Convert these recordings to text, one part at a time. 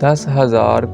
10,000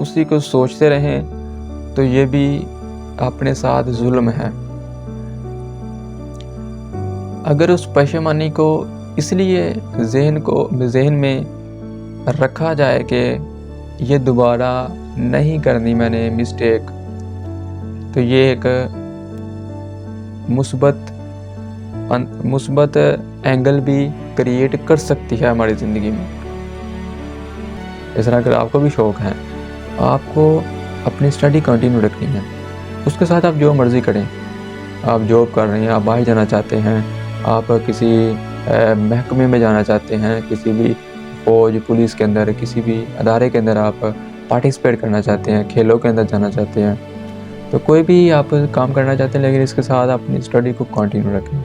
اسی کو سوچتے رہیں تو یہ بھی اپنے ساتھ ظلم ہے۔ اگر اس پشیمانی کو اس لیے ذہن میں رکھا جائے کہ یہ دوبارہ نہیں کرنی میں نے مسٹیک، تو یہ ایک مثبت اینگل بھی کریٹ کر سکتی ہے ہماری زندگی میں۔ اس طرح اگر آپ کو بھی شوق ہے، آپ کو اپنی اسٹڈی کنٹینیو رکھنی ہے، اس کے ساتھ آپ جو مرضی کریں، آپ جاب کر رہے ہیں، آپ باہر جانا چاہتے ہیں، آپ کسی محکمے میں جانا چاہتے ہیں، کسی بھی فوج پولیس کے اندر، کسی بھی ادارے کے اندر آپ پارٹیسپیٹ کرنا چاہتے ہیں، کھیلوں کے اندر جانا چاہتے ہیں، تو کوئی بھی آپ کام کرنا چاہتے ہیں، لیکن اس کے ساتھ اپنی اسٹڈی کو کنٹینیو رکھیں،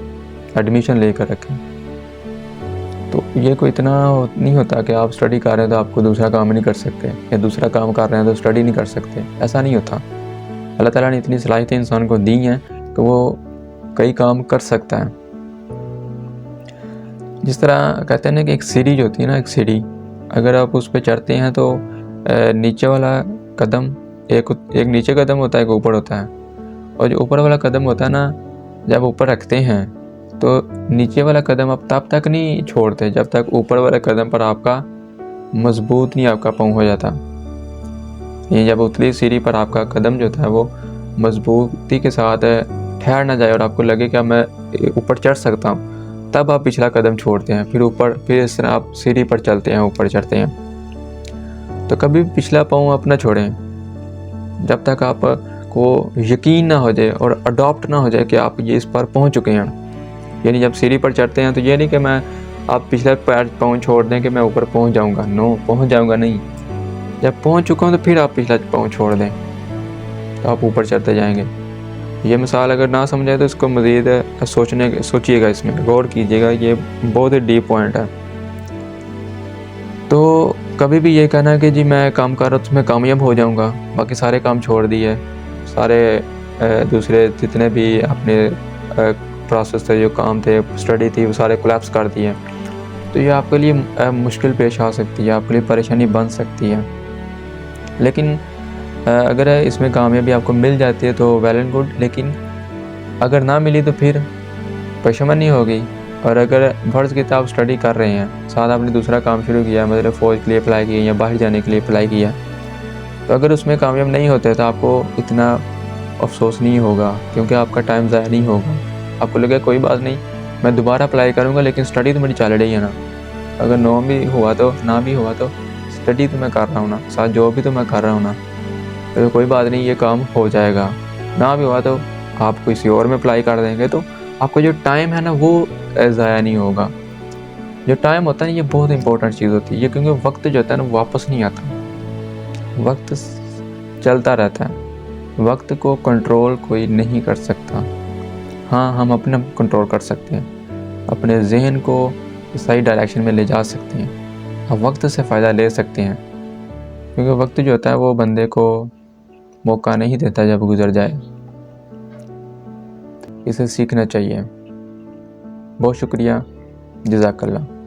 ایڈمیشن لے کر رکھیں۔ تو یہ کوئی اتنا نہیں ہوتا کہ آپ اسٹڈی کر رہے ہیں تو آپ کو دوسرا کام نہیں کر سکتے، یا دوسرا کام کر رہے ہیں تو اسٹڈی نہیں کر سکتے، ایسا نہیں ہوتا۔ اللہ تعالیٰ نے اتنی صلاحیتیں انسان کو دی ہیں کہ وہ کئی کام کر سکتا ہے۔ جس طرح کہتے ہیں نا کہ ایک سیڑھی جو ہوتی ہے نا، ایک سیڑھی اگر آپ اس پہ چڑھتے ہیں تو نیچے والا قدم ایک نیچے قدم ہوتا ہے، ایک اوپر ہوتا ہے، اور جو اوپر والا قدم ہوتا ہے نا، جب اوپر رکھتے ہیں تو نیچے والا قدم آپ تب تک نہیں چھوڑتے جب تک اوپر والے قدم پر آپ کا مضبوط نہیں آپ کا پاؤں ہو جاتا۔ یہ جب اتلی سیڑھی پر آپ کا قدم جو ہوتا ہے وہ مضبوطی کے ساتھ ٹھہر نہ جائے اور آپ کو لگے کہ میں اوپر چڑھ سکتا ہوں، تب آپ پچھلا قدم چھوڑتے ہیں، پھر اس طرح آپ سیڑھی پر چلتے ہیں، اوپر چڑھتے ہیں۔ تو کبھی پچھلا پاؤں آپ نہ چھوڑیں جب تک آپ کو یقین نہ ہو جائے اور اڈاپٹ نہ ہو جائے کہ آپ یہ اس پر پہنچ چکے ہیں۔ یعنی جب سیڑھی پر چڑھتے ہیں تو یہ نہیں کہ آپ پچھلا پاؤں چھوڑ دیں کہ میں اوپر پہنچ جاؤں گا، پہنچ جاؤں گا نہیں، جب پہنچ چکا ہوں تو پھر آپ پچھلا پاؤں چھوڑ دیں تو آپ اوپر چڑھتے جائیں گے۔ یہ مثال اگر نہ سمجھائے تو اس کو مزید سوچیے گا، اس میں غور کیجیے گا، یہ بہت ہی ڈیپ پوائنٹ ہے۔ تو کبھی بھی یہ کہنا کہ جی میں کام کر رہا ہوں تو میں کامیاب ہو جاؤں گا، باقی سارے کام چھوڑ دیے، سارے دوسرے جتنے بھی اپنے پروسیس تھے، جو کام تھے، اسٹڈی تھی، وہ سارے کولیپس کر دیے، تو یہ آپ کے لیے مشکل پیش آ سکتی ہے، آپ کے لیے پریشانی بن سکتی ہے۔ لیکن اگر اس میں کامیابی آپ کو مل جاتی ہے تو ویل اینڈ گڈ، لیکن اگر نہ ملی تو پھر پشیمانی ہوگی۔ اور اگر فرض کی آپ اسٹڈی کر رہے ہیں، ساتھ آپ نے دوسرا کام شروع کیا، مطلب فوج کے لیے اپلائی کیا یا باہر جانے کے لیے اپلائی کیا، تو اگر اس میں کامیاب نہیں ہوتے تو آپ کو اتنا افسوس نہیں ہوگا، کیونکہ آپ کا ٹائم ضائع نہیں ہوگا۔ آپ کو لگے کوئی بات نہیں، میں دوبارہ اپلائی کروں گا، لیکن اسٹڈی تو میری چل رہی ہے نا، اگر نہ بھی ہوا تو اسٹڈی تو میں کر رہا ہوں نا، ساتھ جاب بھی تو میں کر رہا ہوں نا، تو کوئی بات نہیں، یہ کام ہو جائے گا۔ نہ بھی ہوا تو آپ کسی اور میں اپلائی کر دیں گے، تو آپ کا جو ٹائم ہے نا وہ ضائع نہیں ہوگا۔ جو ٹائم ہوتا ہے نا، یہ بہت امپورٹنٹ چیز ہوتی ہے، یہ کیونکہ وقت جو ہوتا ہے نا واپس نہیں آتا، وقت چلتا رہتا ہے، وقت کو کنٹرول کوئی نہیں کر سکتا۔ ہاں، ہم اپنا کنٹرول کر سکتے ہیں، اپنے ذہن کو صحیح ڈائریکشن میں لے جا سکتے ہیں، ہم وقت سے فائدہ لے سکتے ہیں، کیونکہ وقت جو ہوتا ہے وہ بندے کو موقع نہیں دیتا جب گزر جائے۔ اسے سیکھنا چاہیے۔ بہت شکریہ، جزاک اللہ۔